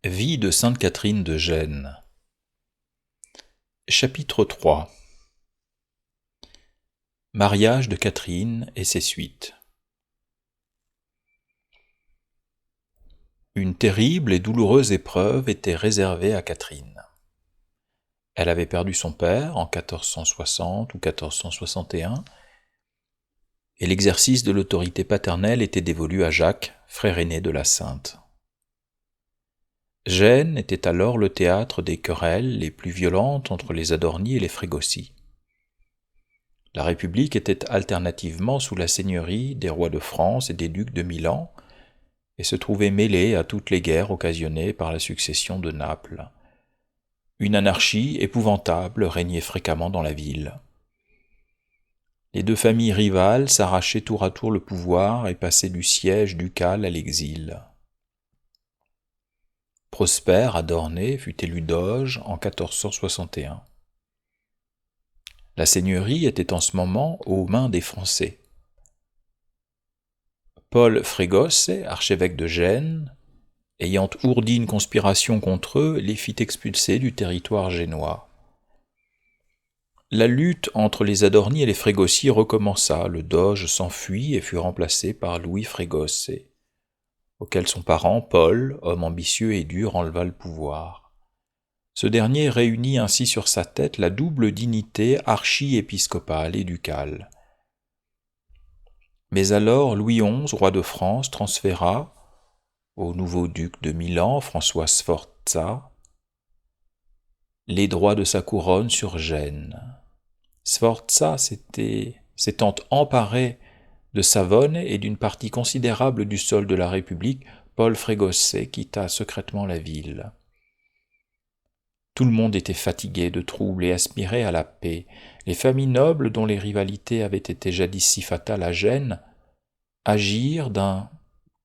Vie de sainte Catherine de Gênes. Chapitre 3. Mariage de Catherine et ses suites. Une terrible et douloureuse épreuve était réservée à Catherine. Elle avait perdu son père en 1460 ou 1461, et l'exercice de l'autorité paternelle était dévolu à Jacques, frère aîné de la sainte. Gênes était alors le théâtre des querelles les plus violentes entre les Adorni et les Frégosi. La République était alternativement sous la seigneurie des rois de France et des ducs de Milan, et se trouvait mêlée à toutes les guerres occasionnées par la succession de Naples. Une anarchie épouvantable régnait fréquemment dans la ville. Les deux familles rivales s'arrachaient tour à tour le pouvoir et passaient du siège ducal à l'exil. Prosper Adorné fut élu doge en 1461. La seigneurie était en ce moment aux mains des Français. Paul Frégosse, archevêque de Gênes, ayant ourdi une conspiration contre eux, les fit expulser du territoire génois. La lutte entre les Adorni et les Frégosi recommença, le doge s'enfuit et fut remplacé par Louis Frégosse, auquel son parent, Paul, homme ambitieux et dur, enleva le pouvoir. Ce dernier réunit ainsi sur sa tête la double dignité archiépiscopale et ducale. Mais alors Louis XI, roi de France, transféra au nouveau duc de Milan, François Sforza, les droits de sa couronne sur Gênes. Sforza s'étant emparé de Savone et d'une partie considérable du sol de la République, Paul Frégosse quitta secrètement la ville. Tout le monde était fatigué de troubles et aspirait à la paix. Les familles nobles, dont les rivalités avaient été jadis si fatales à Gênes, agirent d'un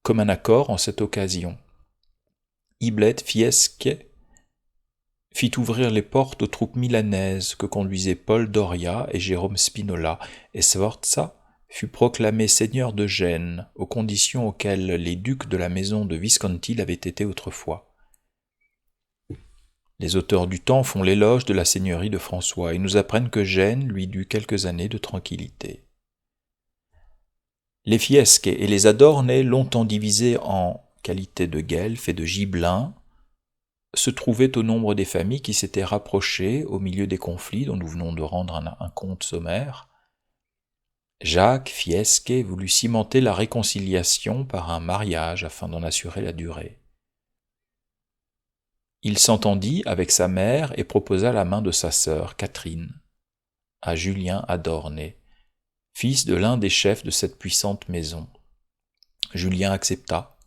commun accord en cette occasion. Iblet Fiesque fit ouvrir les portes aux troupes milanaises que conduisaient Paul Doria et Jérôme Spinola, et Sforza fut proclamé seigneur de Gênes, aux conditions auxquelles les ducs de la maison de Visconti l'avaient été autrefois. Les auteurs du temps font l'éloge de la seigneurie de François et nous apprennent que Gênes lui dut quelques années de tranquillité. Les Fiesque et les Adorne, longtemps divisés en qualité de guelfes et de gibelins, se trouvaient au nombre des familles qui s'étaient rapprochées au milieu des conflits dont nous venons de rendre un compte sommaire. Jacques Fiesque voulut cimenter la réconciliation par un mariage afin d'en assurer la durée. Il s'entendit avec sa mère et proposa la main de sa sœur, Catherine, à Julien Adorne, fils de l'un des chefs de cette puissante maison. Julien accepta,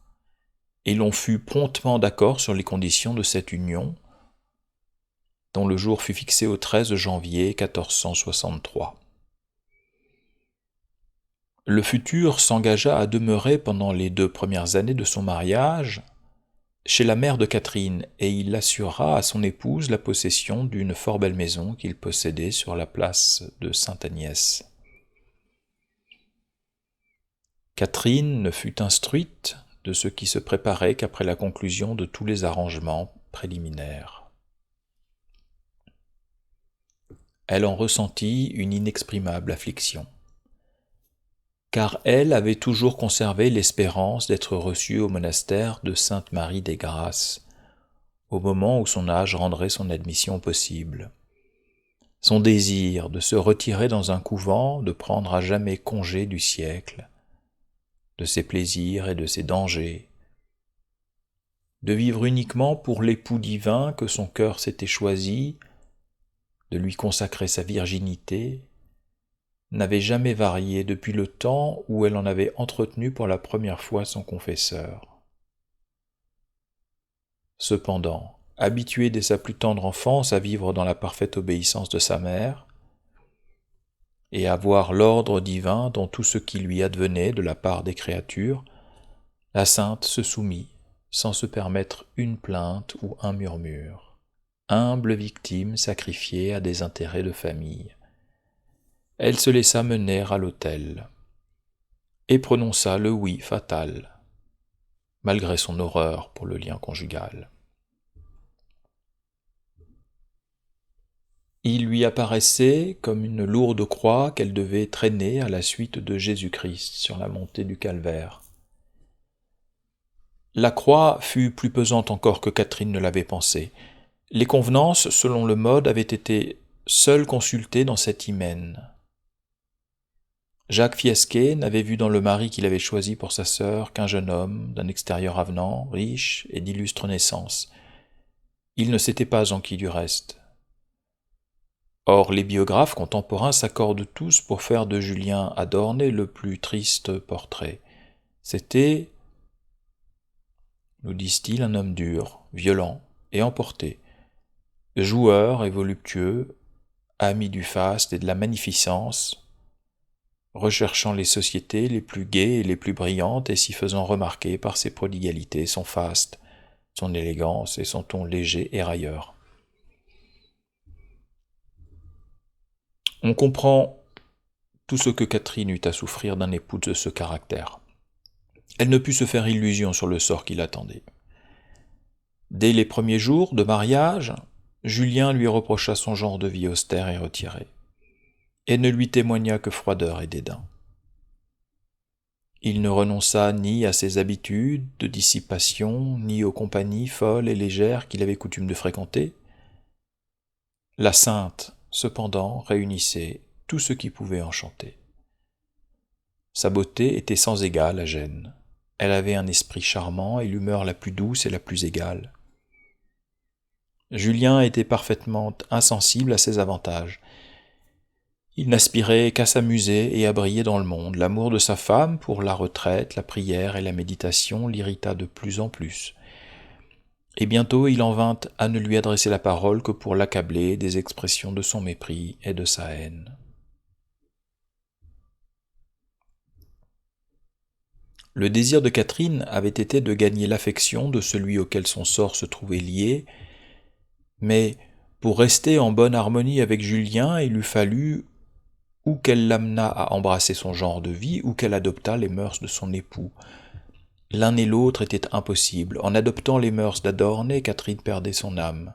et l'on fut promptement d'accord sur les conditions de cette union, dont le jour fut fixé au 13 janvier 1463. Le futur s'engagea à demeurer pendant les 2 premières années de son mariage chez la mère de Catherine, et il assura à son épouse la possession d'une fort belle maison qu'il possédait sur la place de Sainte-Agnès. Catherine ne fut instruite de ce qui se préparait qu'après la conclusion de tous les arrangements préliminaires. Elle en ressentit une inexprimable affliction, car elle avait toujours conservé l'espérance d'être reçue au monastère de Sainte-Marie des Grâces, au moment où son âge rendrait son admission possible. Son désir de se retirer dans un couvent, de prendre à jamais congé du siècle, de ses plaisirs et de ses dangers, de vivre uniquement pour l'époux divin que son cœur s'était choisi, de lui consacrer sa virginité, n'avait jamais varié depuis le temps où elle en avait entretenu pour la première fois son confesseur. Cependant, habituée dès sa plus tendre enfance à vivre dans la parfaite obéissance de sa mère, et à voir l'ordre divin dans tout ce qui lui advenait de la part des créatures, la sainte se soumit, sans se permettre une plainte ou un murmure, humble victime sacrifiée à des intérêts de famille. Elle se laissa mener à l'autel, et prononça le oui fatal, malgré son horreur pour le lien conjugal. Il lui apparaissait comme une lourde croix qu'elle devait traîner à la suite de Jésus-Christ sur la montée du calvaire. La croix fut plus pesante encore que Catherine ne l'avait pensé. Les convenances, selon le mode, avaient été seules consultées dans cet hymen. Jacques Fiesquet n'avait vu dans le mari qu'il avait choisi pour sa sœur qu'un jeune homme, d'un extérieur avenant, riche et d'illustre naissance. Il ne s'était pas enquis du reste. Or, les biographes contemporains s'accordent tous pour faire de Julien Adorné le plus triste portrait. C'était, nous disent-ils, un homme dur, violent et emporté, joueur et voluptueux, ami du faste et de la magnificence, recherchant les sociétés les plus gaies et les plus brillantes et s'y faisant remarquer par ses prodigalités, son faste, son élégance et son ton léger et railleur. On comprend tout ce que Catherine eut à souffrir d'un époux de ce caractère. Elle ne put se faire illusion sur le sort qui l'attendait. Dès les premiers jours de mariage, Julien lui reprocha son genre de vie austère et retiré, et ne lui témoigna que froideur et dédain. Il ne renonça ni à ses habitudes de dissipation, ni aux compagnies folles et légères qu'il avait coutume de fréquenter. La sainte, cependant, réunissait tout ce qui pouvait enchanter. Sa beauté était sans égale à Gênes. Elle avait un esprit charmant et l'humeur la plus douce et la plus égale. Julien était parfaitement insensible à ses avantages. Il n'aspirait qu'à s'amuser et à briller dans le monde. L'amour de sa femme pour la retraite, la prière et la méditation l'irrita de plus en plus. Et bientôt il en vint à ne lui adresser la parole que pour l'accabler des expressions de son mépris et de sa haine. Le désir de Catherine avait été de gagner l'affection de celui auquel son sort se trouvait lié, mais pour rester en bonne harmonie avec Julien, il eût fallu ou qu'elle l'amenât à embrasser son genre de vie, ou qu'elle adoptât les mœurs de son époux. L'un et l'autre était impossible. En adoptant les mœurs d'Adorné, Catherine perdait son âme.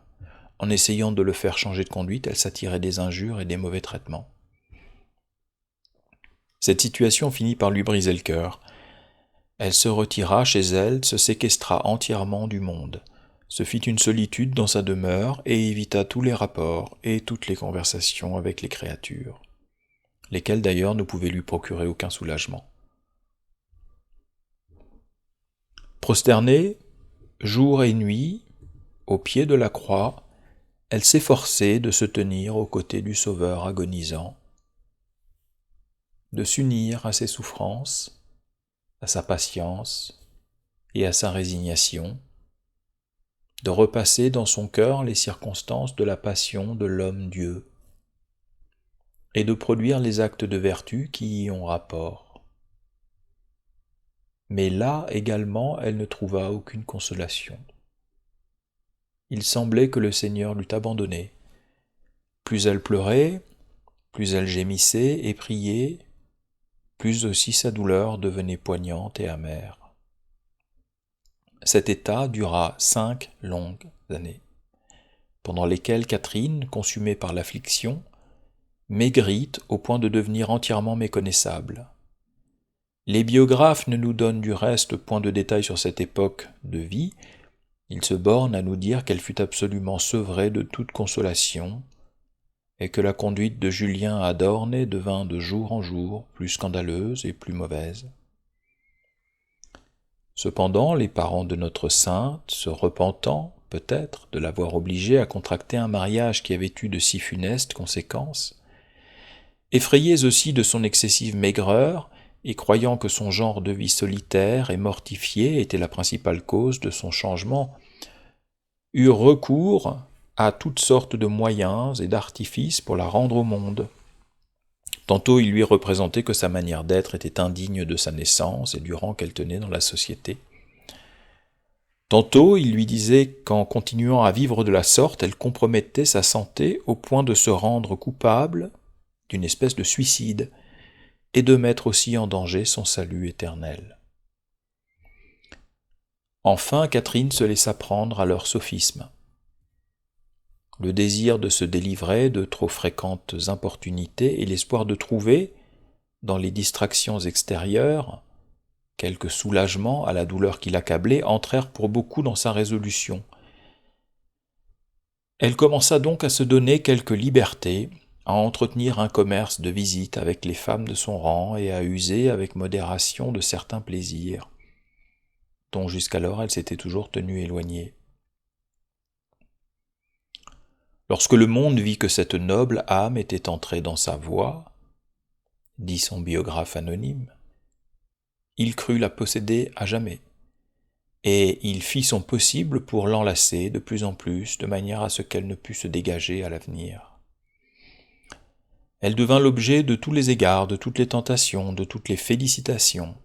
En essayant de le faire changer de conduite, elle s'attirait des injures et des mauvais traitements. Cette situation finit par lui briser le cœur. Elle se retira chez elle, se séquestra entièrement du monde, se fit une solitude dans sa demeure et évita tous les rapports et toutes les conversations avec les créatures, lesquelles d'ailleurs ne pouvaient lui procurer aucun soulagement. Prosternée, jour et nuit, au pied de la croix, elle s'efforçait de se tenir aux côtés du Sauveur agonisant, de s'unir à ses souffrances, à sa patience et à sa résignation, de repasser dans son cœur les circonstances de la passion de l'homme-Dieu, et de produire les actes de vertu qui y ont rapport. Mais là également elle ne trouva aucune consolation. Il semblait que le Seigneur l'eût abandonnée. Plus elle pleurait, plus elle gémissait et priait, plus aussi sa douleur devenait poignante et amère. Cet état dura 5 longues années, pendant lesquelles Catherine, consumée par l'affliction, maigrit au point de devenir entièrement méconnaissable. Les biographes ne nous donnent du reste point de détails sur cette époque de vie. Ils se bornent à nous dire qu'elle fut absolument sevrée de toute consolation et que la conduite de Julien Adorné devint de jour en jour plus scandaleuse et plus mauvaise. Cependant, les parents de notre sainte, se repentant, peut-être, de l'avoir obligée à contracter un mariage qui avait eu de si funestes conséquences, effrayés aussi de son excessive maigreur, et croyant que son genre de vie solitaire et mortifié était la principale cause de son changement, eurent recours à toutes sortes de moyens et d'artifices pour la rendre au monde. Tantôt il lui représentait que sa manière d'être était indigne de sa naissance et du rang qu'elle tenait dans la société. Tantôt il lui disait qu'en continuant à vivre de la sorte, elle compromettait sa santé au point de se rendre coupable d'une espèce de suicide et de mettre aussi en danger son salut éternel. Enfin, Catherine se laissa prendre à leur sophisme. le désir de se délivrer de trop fréquentes importunités et l'espoir de trouver, dans les distractions extérieures, quelque soulagement à la douleur qui l'accablait, entrèrent pour beaucoup dans sa résolution. Elle commença donc à se donner quelque liberté, à entretenir un commerce de visite avec les femmes de son rang et à user avec modération de certains plaisirs, dont jusqu'alors elle s'était toujours tenue éloignée. Lorsque le monde vit que cette noble âme était entrée dans sa voie, dit son biographe anonyme, il crut la posséder à jamais, et il fit son possible pour l'enlacer de plus en plus, de manière à ce qu'elle ne pût se dégager à l'avenir. Elle devint l'objet de tous les égards, de toutes les tentations, de toutes les félicitations.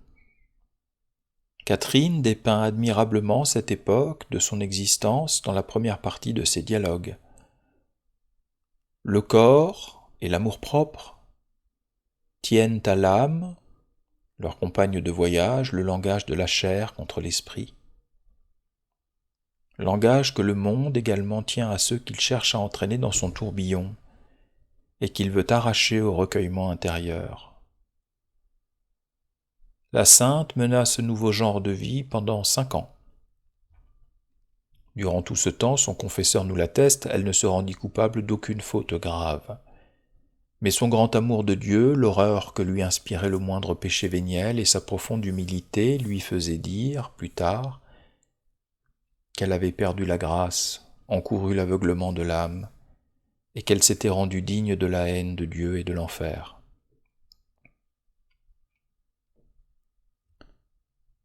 Catherine dépeint admirablement cette époque de son existence dans la première partie de ses dialogues. Le corps et l'amour-propre tiennent à l'âme, leur compagne de voyage, le langage de la chair contre l'esprit. Langage que le monde également tient à ceux qu'il cherche à entraîner dans son tourbillon et qu'il veut arracher au recueillement intérieur. La sainte mena ce nouveau genre de vie pendant 5 ans. Durant tout ce temps, son confesseur nous l'atteste, elle ne se rendit coupable d'aucune faute grave. Mais son grand amour de Dieu, l'horreur que lui inspirait le moindre péché véniel et sa profonde humilité lui faisaient dire, plus tard, qu'elle avait perdu la grâce, encouru l'aveuglement de l'âme, et qu'elle s'était rendue digne de la haine de Dieu et de l'enfer.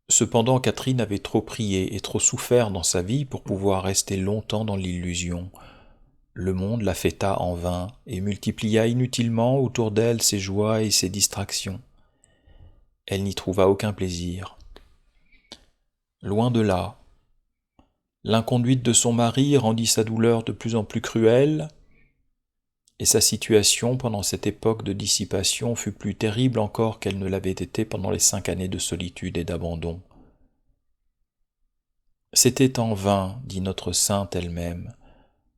Cependant, Catherine avait trop prié et trop souffert dans sa vie pour pouvoir rester longtemps dans l'illusion. Le monde la fêta en vain et multiplia inutilement autour d'elle ses joies et ses distractions. Elle n'y trouva aucun plaisir. Loin de là, l'inconduite de son mari rendit sa douleur de plus en plus cruelle, et sa situation pendant cette époque de dissipation fut plus terrible encore qu'elle ne l'avait été pendant les 5 années de solitude et d'abandon. C'était en vain, dit notre sainte elle-même,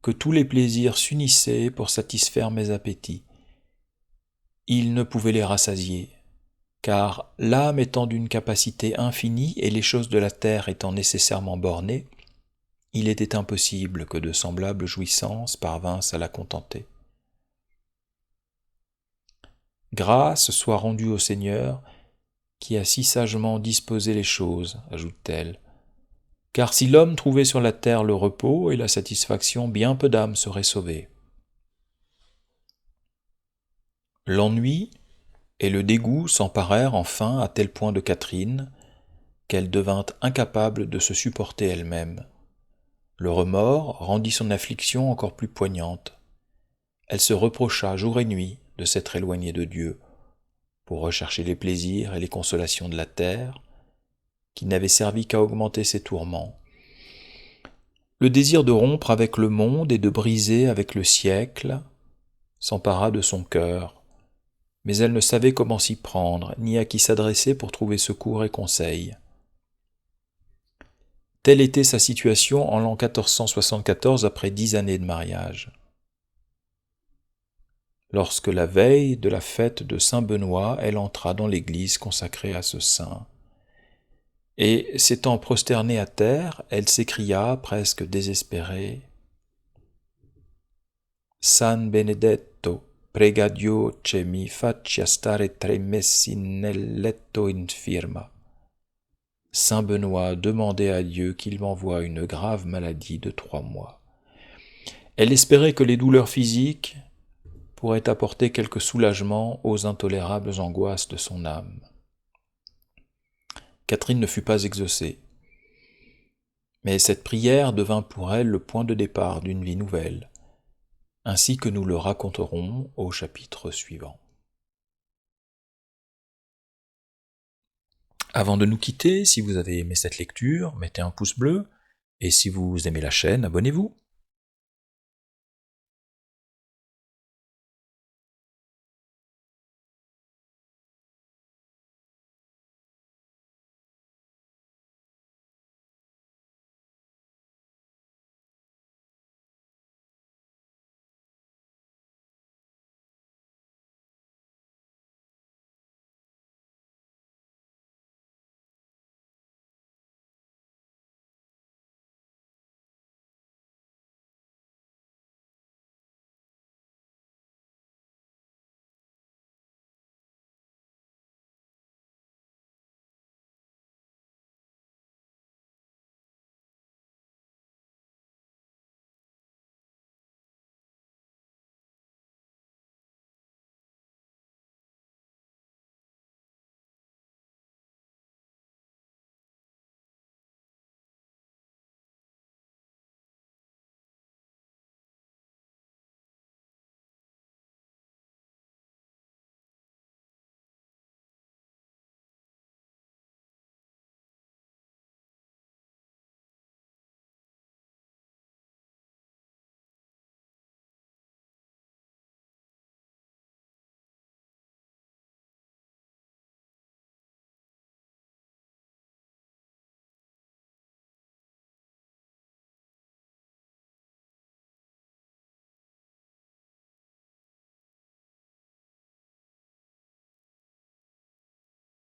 que tous les plaisirs s'unissaient pour satisfaire mes appétits. Ils ne pouvaient les rassasier, car l'âme étant d'une capacité infinie et les choses de la terre étant nécessairement bornées, il était impossible que de semblables jouissances parvinssent à la contenter. Grâce soit rendue au Seigneur, qui a si sagement disposé les choses, ajoute-t-elle, car si l'homme trouvait sur la terre le repos et la satisfaction, bien peu d'âmes seraient sauvées. L'ennui et le dégoût s'emparèrent enfin à tel point de Catherine qu'elle devint incapable de se supporter elle-même. Le remords rendit son affliction encore plus poignante. Elle se reprocha jour et nuit de s'être éloignée de Dieu pour rechercher les plaisirs et les consolations de la terre, qui n'avaient servi qu'à augmenter ses tourments. Le désir de rompre avec le monde et de briser avec le siècle s'empara de son cœur, mais elle ne savait comment s'y prendre, ni à qui s'adresser pour trouver secours et conseil. Telle était sa situation en l'an 1474 après 10 années de mariage. Lorsque la veille de la fête de Saint-Benoît, elle entra dans l'église consacrée à ce saint. Et, s'étant prosternée à terre, elle s'écria, presque désespérée, « San Benedetto, prega Dio che mi faccia stare 3 mesi nel letto infirma. » Saint Benoît demandait à Dieu qu'il m'envoie une grave maladie de 3 mois. Elle espérait que les douleurs physiques pourraient apporter quelque soulagement aux intolérables angoisses de son âme. Catherine ne fut pas exaucée, mais cette prière devint pour elle le point de départ d'une vie nouvelle, ainsi que nous le raconterons au chapitre suivant. Avant de nous quitter, si vous avez aimé cette lecture, mettez un pouce bleu, et si vous aimez la chaîne, abonnez-vous.